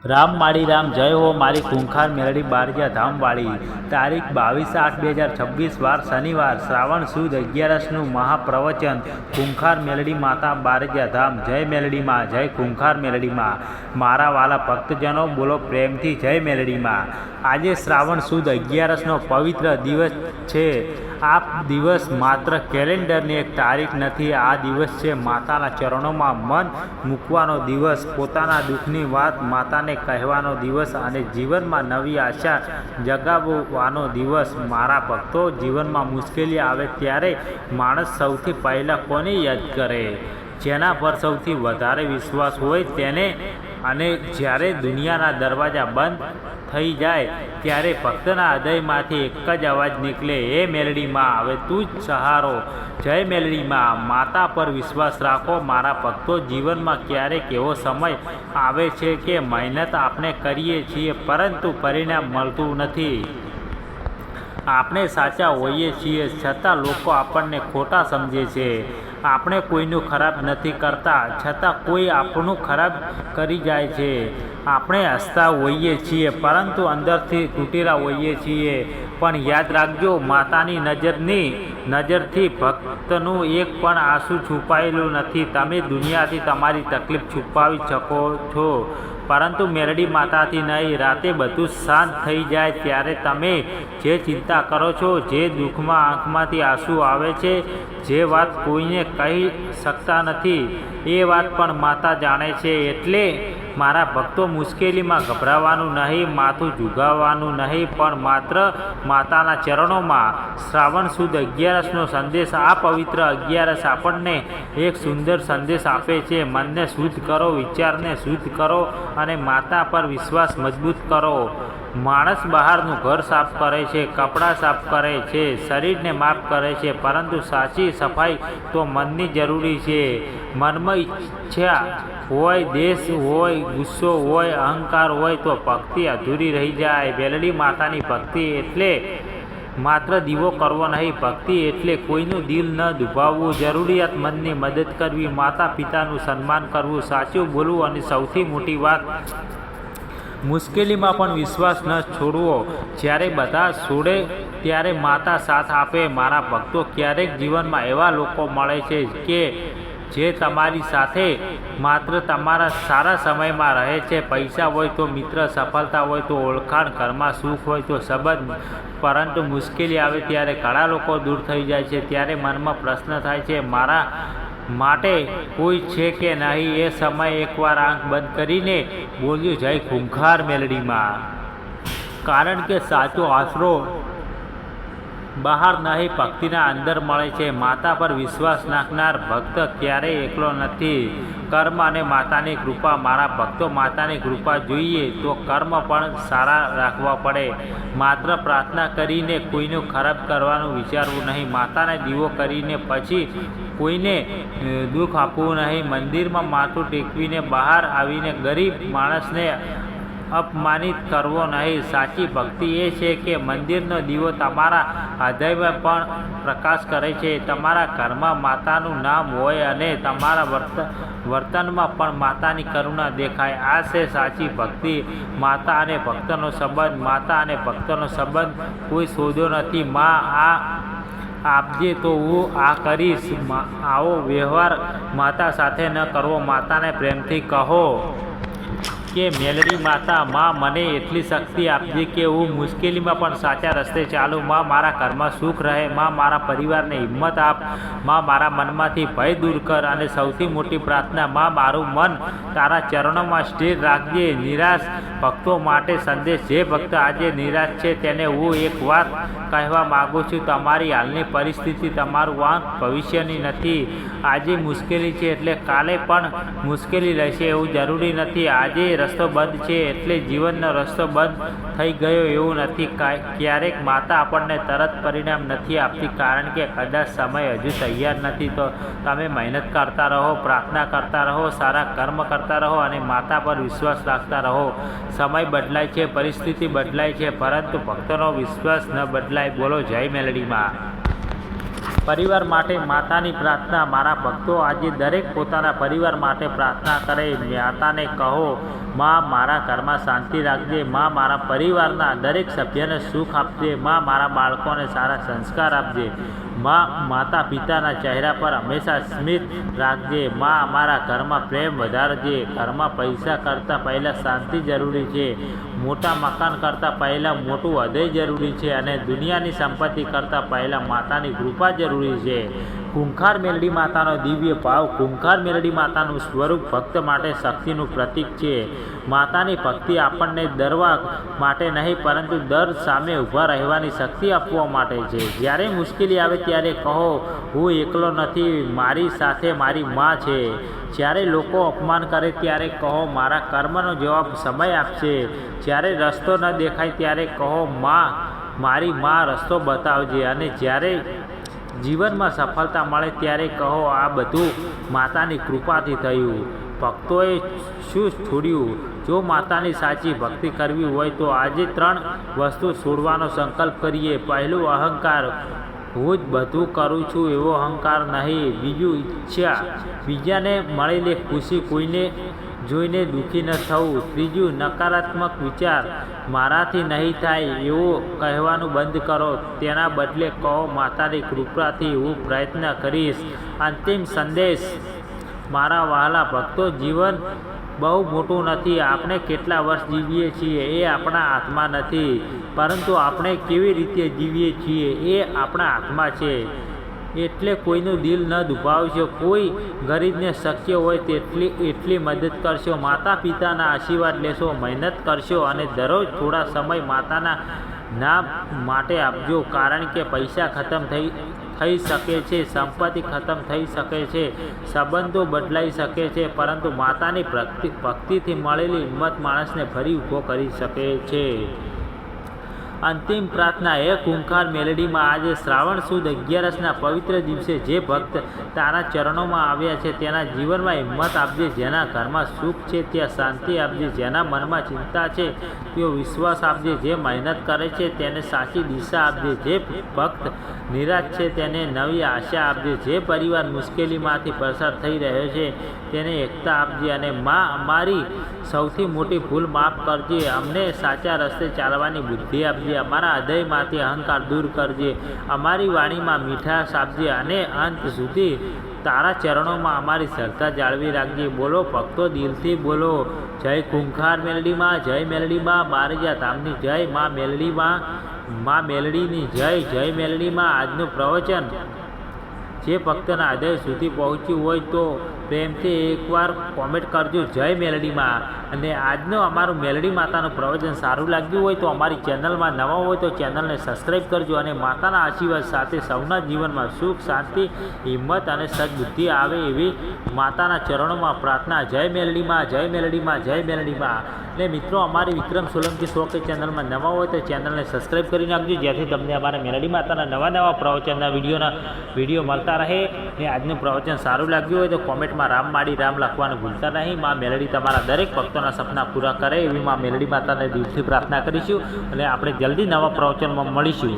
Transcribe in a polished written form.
રામ માળી રામ જય હો મારી ખૂંખાર મેલડી બારજા ધામવાળી। તારીખ 22/8/2026 વાર શનિવાર, શ્રાવણ સુદ 11નું મહાપ્રવચન। ખૂંખાર મેલડી માતા બારજા ધામ। જય મેલડી માં, જય ખૂંખાર મેલડી માં। મારા વાલા ભક્તજનો બોલો પ્રેમથી જય મેલડી માં। આજે શ્રાવણ સુદ 11નો પવિત્ર દિવસ છે। આ દિવસ માત્ર કેલેન્ડરની એક તારીખ નથી, આ દિવસ છે માતાના ચરણોમાં મન મૂકવાનો દિવસ, પોતાના દુઃખની વાત માતાને કહેવાનો દિવસ અને જીવનમાં નવી આશા જગાવવાનો દિવસ। મારા ભક્તો, જીવનમાં મુશ્કેલી આવે ત્યારે માણસ સૌથી પહેલાં કોને યાદ કરે? જેના પર સૌથી વધારે વિશ્વાસ હોય તેને। અને જ્યારે દુનિયાના દરવાજા બંધ થઈ જાય ત્યારે ભક્તના હૃદયમાંથી એક જ અવાજ નીકળે, હે મેલડી માં, હવે તું જ સહારો। જય મેલડી માં। માતા પર વિશ્વાસ રાખો મારા ભક્તો। જીવનમાં ક્યારેક એવો સમય આવે છે કે મહેનત આપણે કરીએ છીએ પરંતુ પરિણામ મળતું નથી। આપણે સાચા હોઈએ છીએ છતાં લોકો આપણને ખોટા સમજે છે। આપણે કોઈનું ખરાબ નથી કરતા છતાં કોઈ આપણું ખરાબ કરી જાય છે। આપણે હસતા હોઈએ છીએ પરંતુ અંદરથી તૂટેલા હોઈએ છીએ। પણ યાદ રાખજો, માતાની નજરથી ભક્તનું એક પણ આંસુ છુપાયેલું નથી। તમે દુનિયાથી તમારી તકલીફ છુપાવી શકો છો પરંતુ મેલડી માતાથી નહીં। રાતે બધું શાંત થઈ જાય ત્યારે તમે જે ચિંતા કરો છો, જે દુઃખમાં આંખમાંથી આંસુ આવે છે, જે વાત કોઈને કહી શકતા નથી, એ વાત પણ માતા જાણે છે। એટલે મારા ભક્તો, મુશ્કેલીમાં ગભરાવાનું નહીં, માથું ઝુકાવવાનું નહીં, પણ માત્ર માતાના ચરણોમાં। શ્રાવણ સુદ 11નો સંદેશ। આ પવિત્ર 11 આપણને એક સુંદર સંદેશ આપે છે, મનને શુદ્ધ કરો, વિચારને શુદ્ધ કરો અને માતા પર વિશ્વાસ મજબૂત કરો। માણસ બહારનું ઘર સાફ કરે છે, કપડાં સાફ કરે છે, શરીરને માફ કરે છે, પરંતુ સાચી સફાઈ તો મનની જરૂરી છે। મનમાં ઈચ્છા હોય, દેશ હોય, ગુસ્સો હોય, અહંકાર હોય તો ભક્તિ અધૂરી રહી જાય। મેલડી માતાની ભક્તિ એટલે માત્ર દીવો કરવો નહીં, ભક્તિ એટલે કોઈનું દિલ ન દુભાવવું, જરૂરિયાતમંદની મદદ કરવી, માતા પિતાનું સન્માન કરવું, સાચું બોલવું અને સૌથી મોટી વાત, મુશ્કેલીમાં પણ વિશ્વાસ ન છોડવો। જ્યારે બધા છોડે ત્યારે માતા સાથ આપે। મારા ભક્તો, ક્યારેક જીવનમાં એવા લોકો મળે છે કે જે તમારી સાથે માત્ર તમારા સારા સમયમાં રહે છે। પૈસા હોય તો મિત્ર, સફળતા હોય તો ઓળખાણ, ઘરમાં સુખ હોય તો સંબંધ, પરંતુ મુશ્કેલી આવે ત્યારે ઘણા લોકો દૂર થઈ જાય છે। ત્યારે મનમાં પ્રશ્ન થાય છે, મારા માટે કોઈ છે કે નહીં? એ સમયે એકવાર આંખ બંધ કરીને બોલ્યું, જય ખૂંખાર મેલડી માં। કારણ કે સાચો આશરો બહાર નહીં, ભક્તિના અંદર મળે છે। માતા પર વિશ્વાસ નાખનાર ભક્ત ક્યારેય એકલો નથી। કર્મ અને માતાની કૃપા। મારા ભક્તો, માતાની કૃપા જોઈએ તો કર્મ પણ સારા રાખવા પડે। માત્ર પ્રાર્થના કરીને કોઈનું ખરાબ કરવાનું વિચારવું નહીં, માતાને દીવો કરીને પછી કોઈને દુઃખ આપવું નહીં, મંદિરમાં માથું ટેકવીને બહાર આવીને ગરીબ માણસને અપમાનિત કરવો નહીં। સાચી ભક્તિ એ છે કે મંદિરનો દીવો તમારા હૃદયમાં પણ પ્રકાશ કરે છે, તમારા ઘરમાં માતાનું નામ હોય અને તમારા વર્તનમાં પણ માતાની કરુણા દેખાય। આ છે સાચી ભક્તિ, માતા અને ભક્તનો સંબંધ। માતા અને ભક્તનો સંબંધ કોઈ સોદો નથી। માં આ આપજે તો હું આ કરીશ, આવો વ્યવહાર માતા સાથે ન કરવો। માતાને પ્રેમથી કહો કે મેલડી માતા, માં મને એટલી શક્તિ આપજે કે હું મુશ્કેલીમાં પણ સાચા રસ્તે ચાલું। માં મારા ઘરમાં સુખ રહે, માં મારા પરિવારને હિંમત આપ, માં મારા મનમાંથી ભય દૂર કર અને સૌથી મોટી પ્રાર્થના, માં મારું મન તારા ચરણોમાં સ્થિર રાખજે। નિરાશ ભક્તો માટે સંદેશ। જે ભક્ત આજે નિરાશ છે તેને હું એક વાત કહેવા માગું છું, તમારી હાલની પરિસ્થિતિ તમારું વાંક ભવિષ્યની નથી। આજે મુશ્કેલી છે એટલે કાલે પણ મુશ્કેલી રહેશે એવું જરૂરી નથી। આજે રસ્તો બંધ છે એટલે જીવનનો રસ્તો બંધ થઈ ગયો એવું નથી। ક્યારેક માતા આપણને તરત પરિણામ નથી આપતી કારણ કે કદાચ સમય હજુ તૈયાર નથી। તો તમે મહેનત કરતા રહો, પ્રાર્થના કરતા રહો, સારા કર્મ કરતા રહો અને માતા પર વિશ્વાસ રાખતા રહો। સમય બદલાય છે, પરિસ્થિતિ બદલાય છે, પરંતુ ભક્તોનો વિશ્વાસ ન બદલાય। બોલો જય મેલડી માં। પરિવાર માટે માતાની પ્રાર્થના। મારા ભક્તો આજે દરેક પોતાના પરિવાર માટે પ્રાર્થના કરે। માતાને કહો, માં મારા ઘરમાં શાંતિ રાખજે, માં મારા પરિવારના દરેક સભ્યને સુખ આપજે, માં મારા બાળકોને સારા સંસ્કાર આપજે, માં માતા પિતાના ચહેરા પર હંમેશા સ્મિત રાખજે, માં અમારા ઘરમાં પ્રેમ વધારજે। ઘરમાં પૈસા કરતાં પહેલાં શાંતિ જરૂરી છે, મોટા મકાન કરતાં પહેલાં મોટું હૃદય જરૂરી છે, અને દુનિયાની સંપત્તિ કરતાં પહેલાં માતાની કૃપા જરૂરી છે। ખૂંખાર મેલડી માતાનો દિવ્ય ભાવ। ખૂંખાર મેલડી માતાનું સ્વરૂપ ભક્ત માટે શક્તિનું પ્રતીક છે। માતાની ભક્તિ આપણને ડરવા માટે નહીં, પરંતુ ડર સામે ઊભા રહેવાની શક્તિ આપવા માટે છે। જ્યારે મુશ્કેલી આવે ત્યારે કહો, હું એકલો નથી, મારી સાથે મારી માં છે। જ્યારે લોકો અપમાન કરે ત્યારે કહો, મારા કર્મનો જવાબ સમય આપશે। જ્યારે રસ્તો ન દેખાય ત્યારે કહો, માં મારી માં રસ્તો બતાવજે। અને જ્યારે જીવનમાં સફળતા મળે ત્યારે કહો, આ બધું માતાની કૃપાથી થયું। ભક્તોએ શું છોડ્યું? જો માતાની સાચી ભક્તિ કરવી હોય તો આજે 3 વસ્તુ છોડવાનો સંકલ્પ કરીએ। પહેલું, અહંકાર, હું જ બધું કરું છું એવો અહંકાર નહીં। બીજું, ઈચ્છા, બીજાને મળેલી ખુશી કોઈને જોઈને દુઃખી ન થવું। ત્રીજું, નકારાત્મક વિચાર, મારાથી નહીં થાય એવું કહેવાનું બંધ કરો, તેના બદલે કહો, માતાની કૃપાથી હું પ્રયત્ન કરીશ। અંતિમ સંદેશ, મારા વહાલા ભક્તો, જીવન બહુ મોટું નથી। આપણે કેટલા વર્ષ જીવીએ છીએ એ આપણા હાથમાં નથી, પરંતુ આપણે કેવી રીતે જીવીએ છીએ એ આપણા હાથમાં છે। એટલે કોઈનું દિલ ન દુભાવશો, કોઈ ગરીબને શક્ય હોય એટલી મદદ કરશો, માતા પિતાના આશીર્વાદ લેશો, મહેનત કરશો અને દરરોજ થોડા સમય માતાના નામ માટે આપજો। કારણ કે પૈસા ખતમ થઈ શકે છે, સંપત્તિ ખતમ થઈ શકે છે, સંબંધો બદલાઈ શકે છે, પરંતુ માતાની ભક્તિથી મળેલી હિંમત માણસને ફરી ઊભો કરી શકે છે। અંતિમ પ્રાર્થના, હે ખૂંખાર મેલડીમાં, આજે શ્રાવણ સુદ 11ના પવિત્ર દિવસે જે ભક્ત તારા ચરણોમાં આવ્યા છે તેના જીવનમાં હિંમત આપજે, જેના ઘરમાં સુખ છે ત્યાં શાંતિ આપજે, જેના મનમાં ચિંતા છે તેઓ વિશ્વાસ આપજે, જે મહેનત કરે છે તેને સાચી દિશા આપજે, જે ભક્ત નિરાશ છે તેને નવી આશા આપજે, જે પરિવાર મુશ્કેલીમાંથી પસાર થઈ રહ્યો છે તેને એકતા આપજે, અને માં અમારી સૌથી મોટી ભૂલ માફ કરજે, અમને સાચા રસ્તે ચાલવાની બુદ્ધિ આપજે, અમારા હૃદયમાંથી અહંકાર દૂર કરજે, અમારી વાણીમાં મીઠાશ આપજે, અને અંત સુધી તારા ચરણોમાં અમારી શ્રદ્ધા જાળવી રાખજે। બોલો ભક્તો, દિલથી બોલો, જય ખૂંખાર મેલડીમાં, જય મેલડીમાં, બારૈયા ધામની જય, માં મેલડીમાં, માં મેલડીની જય, જય મેલડીમાં। આજનું પ્રવચન જે ભક્તના હૃદય સુધી પહોંચ્યું હોય તો પ્રેમથી એકવાર કોમેન્ટ કરજો, જય મેલડીમાં। અને આજનું અમારું મેલડી માતાનું પ્રવચન સારું લાગ્યું હોય તો અમારી ચેનલમાં નવા હોય તો ચેનલને સબસ્ક્રાઈબ કરજો, અને માતાના આશીર્વાદ સાથે સૌના જીવનમાં સુખ, શાંતિ, હિંમત અને સદબુદ્ધિ આવે એવી માતાના ચરણોમાં પ્રાર્થના। જય મેલડીમાં, જય મેલડીમાં, જય મેલડીમાં। અને મિત્રો, અમારી વિક્રમ સોલંકી શો કે ચેનલમાં નવા હોય તો ચેનલને સબસ્ક્રાઈબ કરી નાખજો, જેથી તમને અમારા મેલડી માતાના નવા પ્રવચનના વિડીયો મળતા રહે। અને આજનું પ્રવચન સારું લાગ્યું હોય તો કોમેન્ટમાં રામ માડી રામ લખવાનું ભૂલતા નહીં। માં મેલડી તમારા દરેક ભક્તોના સપના પૂરા કરે એવી માં મેલડી માતાને દિલથી પ્રાર્થના કરીશું, અને આપણે જલ્દી નવા પ્રવચનમાં મળીશું।